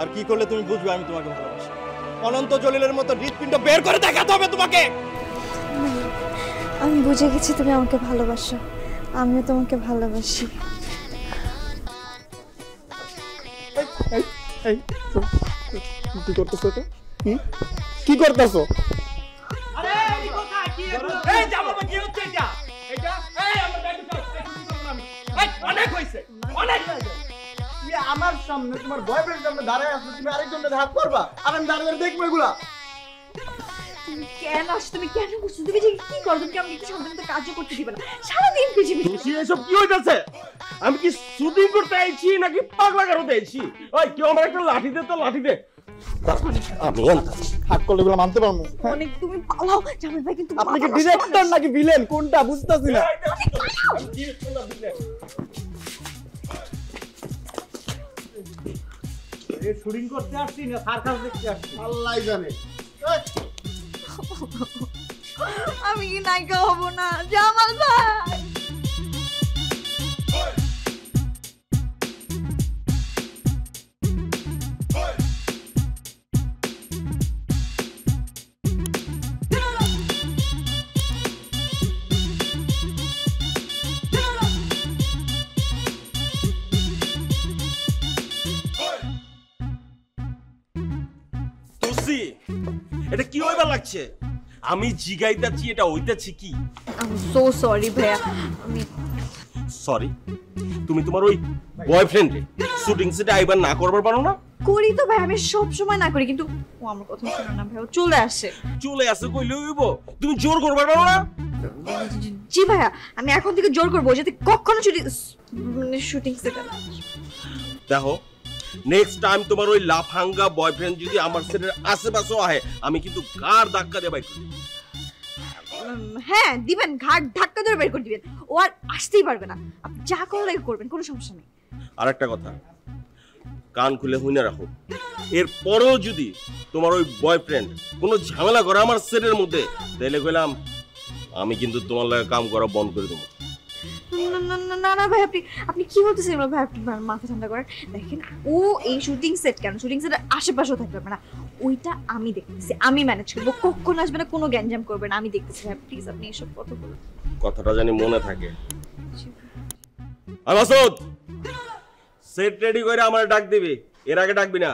আর কি করলে তুমি বুঝবে আমি তোমাকে ভালোবাসি? অনন্ত জলিলের মতো হৃৎপিণ্ড বের করে দেখাতে হবে তোমাকে। আমি বুঝে গেছি তুমি আমাকে ভালোবাসো, আমিও তোমাকে ভালোবাসি। কি করতেছো এটা? কি করতেছো? আমার সামনে তোমার বয়ফ্রেন্ড সামনে দাঁড়ায় আসলে তুমি আরেকজনকে ধাপ করবা, আর আমি দাঁড়িয়ে দেখবো এগুলা? তুমি কেন আসছো? তুমি কেন বুঝছো? তুমি যে কি করো? তুমি আমাকে একটু শান্তিমতো কাজও করতে দিবে না, সারাদিন পৃথিবী। এসব কি হইতাছে? আমি কি শুটিং করতে আইছি নাকি পাগলা করতে আইছি? ওই কেউ আমার একটা লাঠি দে তো, লাঠি দে। আমি হাত করলে এগুলো মানতে পারবো? অনেক তুমি পালাও জামাল ভাই, কিন্তু আপনি কি ডিরেক্টর নাকি ভিলেন কোনটা বুঝতাছি না। শুটিং করতে আসছি না সার্কাস দেখতে আসছি, আল্লাহই জানে। আমি কি নায়িকা হব না জামাল ভাই? এটা কি হইবার লাগছে? আমি জিগাইতাছি এটা হইতাছে কি? আমি সো সরি ভাইয়া। আমি সরি? তুমি তোমার ওই বয়ফ্রেন্ডে শুটিং সেটে আইবার না করবার পারো না? করি তো ভাই, আমি সব সময় না করি, কিন্তু ও আমার কথা শোনে না ভাই, ও চলে আসে। চলে আসে কইলে হইব? তুমি জোর করবার পারো না? জি ভাইয়া, আমি এখন থেকে জোর করবো যাতে কখনো শুটিং সেটে না। দেখো, নেক্সট টাইম তোমার ওই লাফাঙ্গা বয়ফ্রেন্ড যদি আমার সেটের আশেপাশে আহে, আমি কিন্তু গাড় ধাক্কা দিয়ে বাইক করি। হ্যাঁ দিবেন, ঘাট ধাক্কা ধরে বের করে দিবেন, ও আর আসতেই পারবে না। আপনি যা করার লাগে করবেন, কোনো সমস্যা নেই। আর একটা কথা, কান খুলে হুইনা রাখো, এরপরেও যদি তোমার ওই বয়ফ্রেন্ড কোনো ঝামেলা করে আমার সেটের মধ্যে, তাইলে কইলাম আমি কিন্তু তোমার লাগে কাম করা বন্ধ করে দেবো। না না ভাই, আপনি কি বলতেছেন ভাই? আপনি মাথা ঠান্ডা করেন। দেখেন, ও এই শুটিং সেট কেন, শুটিং সেটের আশেপাশেও থাকতে পারবে না, ওইটা আমি দেখতেছি, আমি ম্যানেজ করবো। কখন আসবে না, কোনো গ্যাঞ্জাম করবে না, আমি দেখতেছি। ভাই প্লিজ আপনি এসব কথা বলুন। কথাটা জানি মনে থাকে। মাসুদ, সেট রেডি করে আমার ডাক দিবি, এর আগে ডাকবি না।